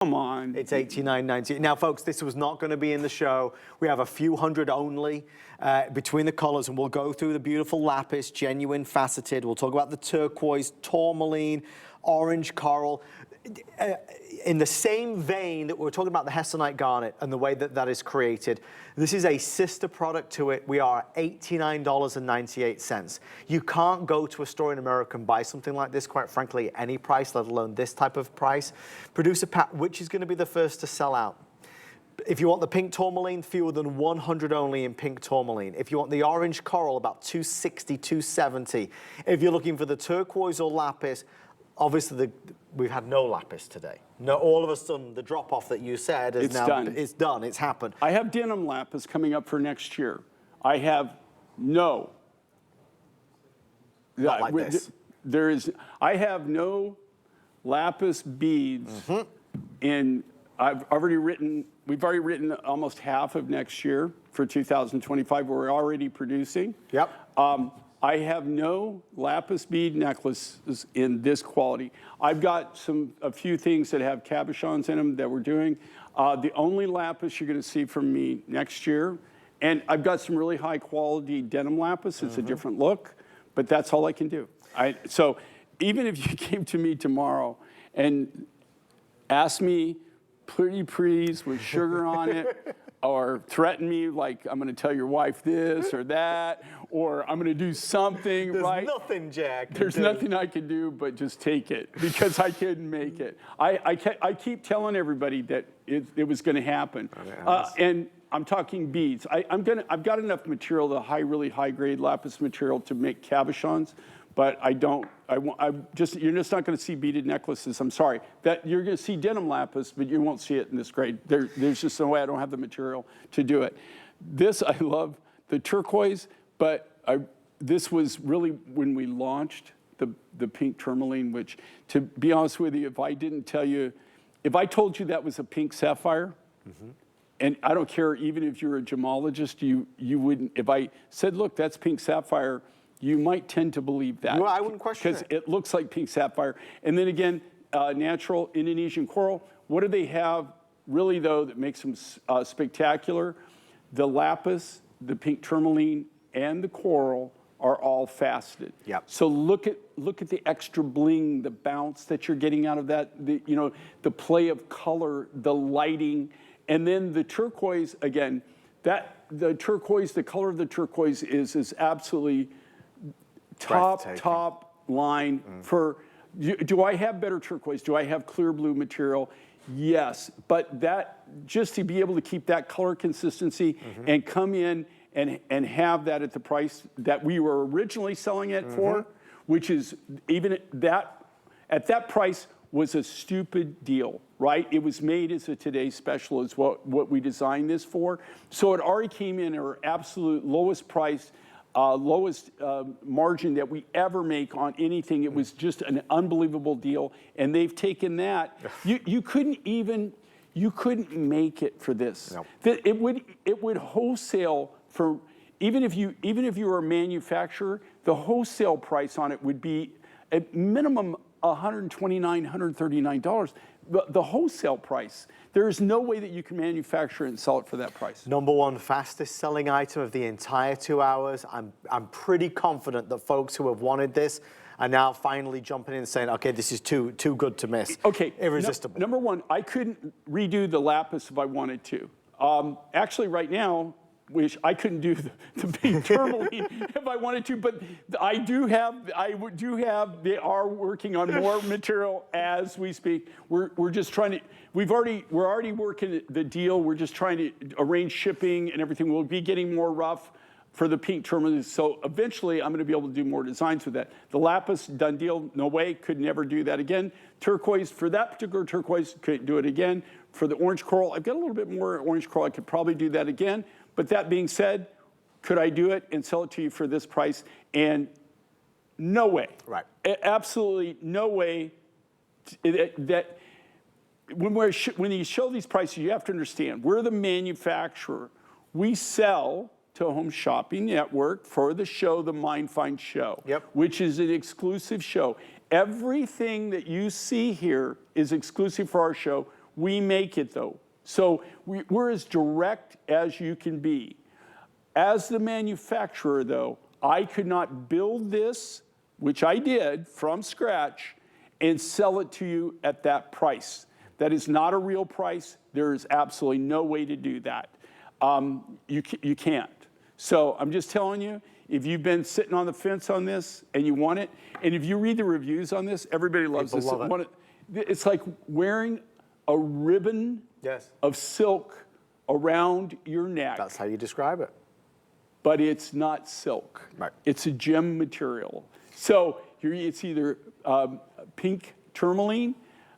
Come on. It's $89.90. Now, folks, this was not going to be in the show. We have a few hundred only between the colors, and we'll go through the beautiful lapis, genuine faceted. We'll talk about the turquoise, tourmaline, orange coral. In the same vein that we're talking about the hessonite garnet and the way that that is created, this is a sister product to it. We are at $89.98. You can't go to a store in America and buy something like this, quite frankly, at any price, let alone this type of price. Producer Pat, which is going to be the first to sell out? If you want the pink tourmaline, fewer than 100 only in pink tourmaline. If you want the orange coral, about 260, 270. If you're looking for the turquoise or lapis, obviously, we've had no lapis today. No, all of a sudden, the drop-off that you said is it's done. It's happened. I have denim lapis coming up for next year. I have no. Not like this. I have no lapis beads in. We've already written almost half of next year for 2025. We're already producing. Yep. I have no lapis bead necklaces in this quality. I've got a few things that have cabochons in them that we're doing. The only lapis you're going to see from me next year, and I've got some really high quality denim lapis. It's a different look, but that's all I can do. So even if you came to me tomorrow and asked me pretty please with sugar on it, or threaten me like I'm going to tell your wife this or that, or I'm going to do something, right? There's nothing, Jack. There's nothing I can do but just take it because I couldn't make it. I keep telling everybody that it was going to happen, and I'm talking beads. I've got enough material, the really high grade lapis material, to make cabochons, but you're just not going to see beaded necklaces. I'm sorry. That you're going to see denim lapis, but you won't see it in this grade. There's just no way. I don't have the material to do it. This, I love the turquoise, but this was really when we launched the pink tourmaline, which, to be honest with you, if I told you that was a pink sapphire, and I don't care, even if you're a gemologist, you wouldn't, if I said, look, that's pink sapphire, you might tend to believe that. Well, I wouldn't question it. Because it looks like pink sapphire. And then again, natural Indonesian coral. What do they have really, though, that makes them spectacular? The lapis, the pink tourmaline, and the coral are all faceted. Yep. So look at the extra bling, the bounce that you're getting out of that, the play of color, the lighting, and then the turquoise, again, the color of the turquoise is absolutely top line for. Do I have better turquoise? Do I have clear blue material? Yes, but that, just to be able to keep that color consistency and come in and have that at the price that we were originally selling it for, which is even at that price was a stupid deal, right? It was made as a today's special, is what we designed this for. So it already came in at our absolute lowest price, lowest margin that we ever make on anything. It was just an unbelievable deal, and they've taken that. You couldn't make it for this. No. It would wholesale for, even if you were a manufacturer, the wholesale price on it would be at minimum $129, $139. The wholesale price. There is no way that you can manufacture it and sell it for that price. #1 fastest selling item of the entire 2 hours. I'm pretty confident that folks who have wanted this are now finally jumping in and saying, okay, this is too good to miss. Okay. Irresistible. #1, I couldn't redo the lapis if I wanted to. Actually, right now, I couldn't do the pink tourmaline if I wanted to, but they are working on more material as we speak. We're just trying to, we're already working the deal. We're just trying to arrange shipping and everything. We'll be getting more rough for the pink tourmaline. So eventually I'm going to be able to do more designs with that. The lapis, done deal, no way, could never do that again. Turquoise, for that particular turquoise, couldn't do it again. For the orange coral, I've got a little bit more orange coral. I could probably do that again. But that being said, could I do it and sell it to you for this price? And no way. Right. Absolutely no way that when you show these prices, you have to understand, we're the manufacturer. We sell to a home shopping network for the show, the Mind Find Show, which is an exclusive show. Everything that you see here is exclusive for our show. We make it though. So we're as direct as you can be. As the manufacturer though, I could not build this, which I did from scratch, and sell it to you at that price. That is not a real price. There is absolutely no way to do that. You can't. So I'm just telling you, if you've been sitting on the fence on this and you want it, and if you read the reviews on this, everybody loves this. Love it. It's like wearing a ribbon of silk around your neck. That's how you describe it. But it's not silk. Right. It's a gem material. So it's either pink tourmaline,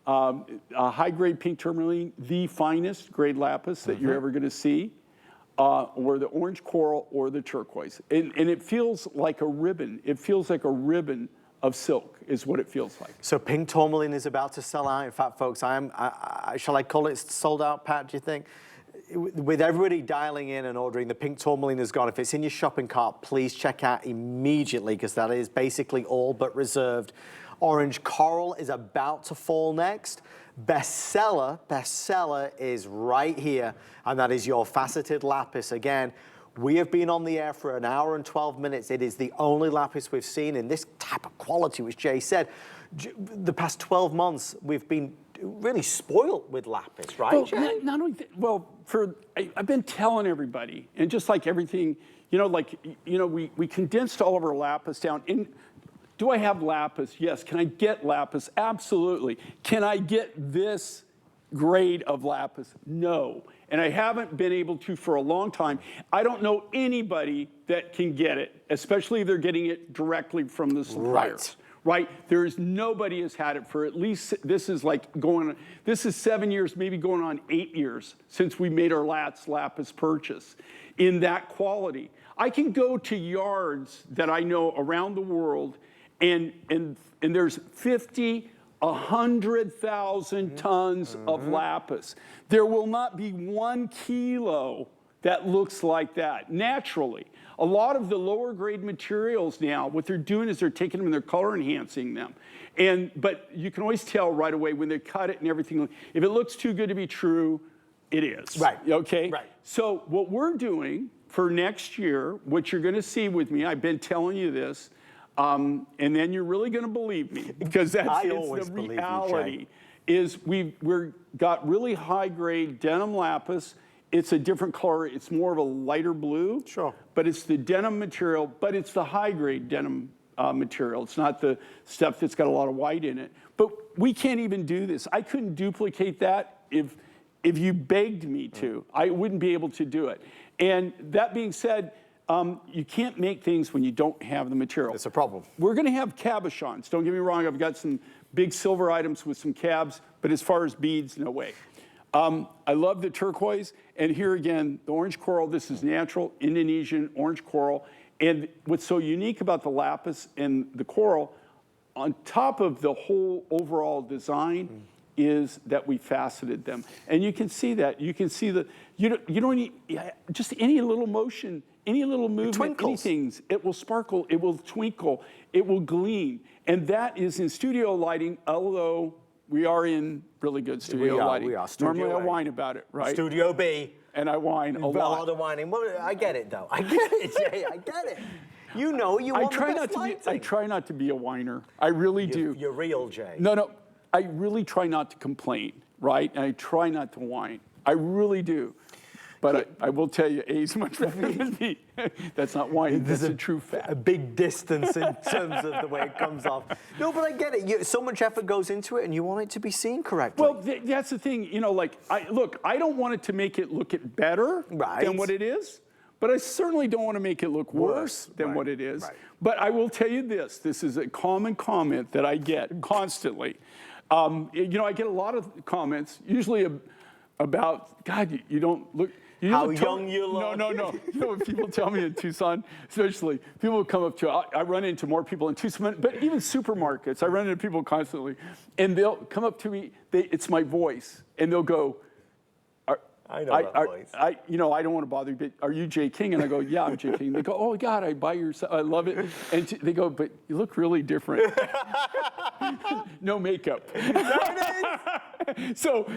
a high-grade pink tourmaline, the finest grade lapis that you're ever going to see, or the orange coral or the turquoise. And it feels like a ribbon. It feels like a ribbon of silk is what it feels like. So pink tourmaline is about to sell out. In fact, folks, shall I call it sold out, Pat, do you think? With everybody dialing in and ordering, the pink tourmaline is gone. If it's in your shopping cart, please check out immediately, because that is basically all but reserved. Orange coral is about to fall next. Bestseller is right here, and that is your faceted lapis. Again, we have been on the air for an hour and 12 minutes. It is the only lapis we've seen in this type of quality, which Jay said. The past 12 months, we've been really spoiled with lapis, right, well, Jay? not only I've been telling everybody, and just like everything, we condensed all of our lapis down. Do I have lapis? Yes. Can I get lapis? Absolutely. Can I get this grade of lapis? No. And I haven't been able to for a long time. I don't know anybody that can get it, especially if they're getting it directly from the supplier. Right? There's nobody has had it for at least, this is 7 years, maybe going on 8 years since we made our last lapis purchase in that quality. I can go to yards that I know around the world, and there's 50, 100,000 tons of lapis. There will not be 1 kilo that looks like that naturally. A lot of the lower grade materials now, what they're doing is they're taking them and they're color enhancing them. But you can always tell right away when they cut it and everything. If it looks too good to be true, it is. Right. Okay? Right. So what we're doing for next year, what you're gonna see with me, I've been telling you this, and then you're really gonna believe me, because that's the reality, is we've got really high grade denim lapis. It's a different color. It's more of a lighter blue. Sure. But it's the denim material, but it's the high-grade denim material. It's not the stuff that's got a lot of white in it. But we can't even do this. I couldn't duplicate that if you begged me to. I wouldn't be able to do it. And that being said, you can't make things when you don't have the material. It's a problem. We're going to have cabochons. Don't get me wrong. I've got some big silver items with some cabs, but as far as beads, no way. I love the turquoise, and here again, the orange coral. This is natural Indonesian orange coral. And what's so unique about the lapis and the coral, on top of the whole overall design, is that we faceted them. And you can see that. You can see you don't need, just any little motion, any little movement, anything, it will sparkle, it will twinkle, it will gleam. And that is in studio lighting, although we are in really good studio lighting. We are. Normally I whine about it, right? Studio B. And I whine a lot. A lot of whining. Well, I get it, though. I get it, Jay. I get it. You know, you want the best lighting. I try not to be a whiner. I really do. You're real, Jay. No. I really try not to complain, right? And I try not to whine. I really do. But I will tell you, A's much better than B. That's not whining. That's a true fact. A big distance in terms of the way it comes off. No, but I get it. So much effort goes into it, and you want it to be seen correctly. Well, that's the thing. I don't want it to make it look better than what it is, but I certainly don't want to make it look worse than what it is. Right. But I will tell you this. This is a common comment that I get constantly. I get a lot of comments, usually about, God, you don't look... How young you look. No. When people tell me in Tucson, especially, people will come up to, I run into more people in Tucson, but even supermarkets, I run into people constantly, and they'll come up to me, it's my voice, and they'll go, I know that voice. you know, I don't want to bother you, but are you Jay King? And I go, yeah, I'm Jay King. They go, oh God, I buy your, I love it. And they go, but you look really different. No makeup. So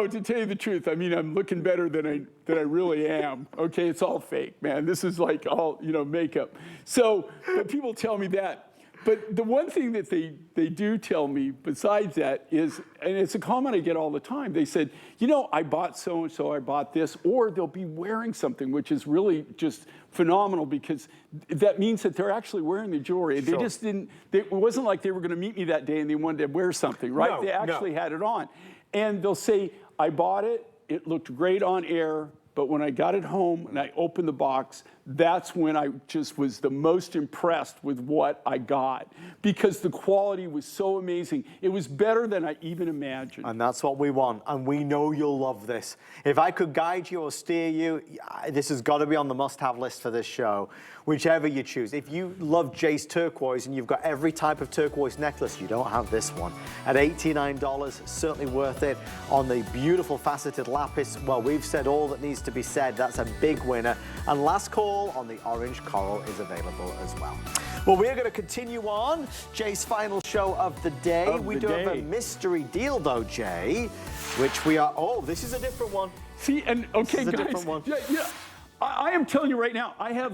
to tell you the truth, I mean, I'm looking better than I really am. Okay, it's all fake, man. This is like all, you know, makeup. So but people tell me that. But the one thing that they do tell me besides that is, and it's a comment I get all the time, they said, you know, I bought so-and-so, I bought this, or they'll be wearing something, which is really just phenomenal because that means that they're actually wearing the jewelry. Sure. They just didn't, it wasn't like they were going to meet me that day and they wanted to wear something, right? No, they actually had it on. And they'll say, I bought it, it looked great on air, but when I got it home and I opened the box, that's when I just was the most impressed with what I got because the quality was so amazing. It was better than I even imagined. And that's what we want, and we know you'll love this. If I could guide you or steer you, this has got to be on the must-have list for this show, whichever you choose. If you love Jay's turquoise and you've got every type of turquoise necklace, you don't have this one. At $89, certainly worth it. On the beautiful faceted lapis, well, we've said all that needs to be said. That's a big winner. And last call on the orange coral is available as well. Well, we're going to continue on. Jay's final show of the day. We do have a mystery deal, though, Jay, which we are... Oh, this is a different one. See, and okay, This is a guys. different one. Yeah, I am telling you right now, I have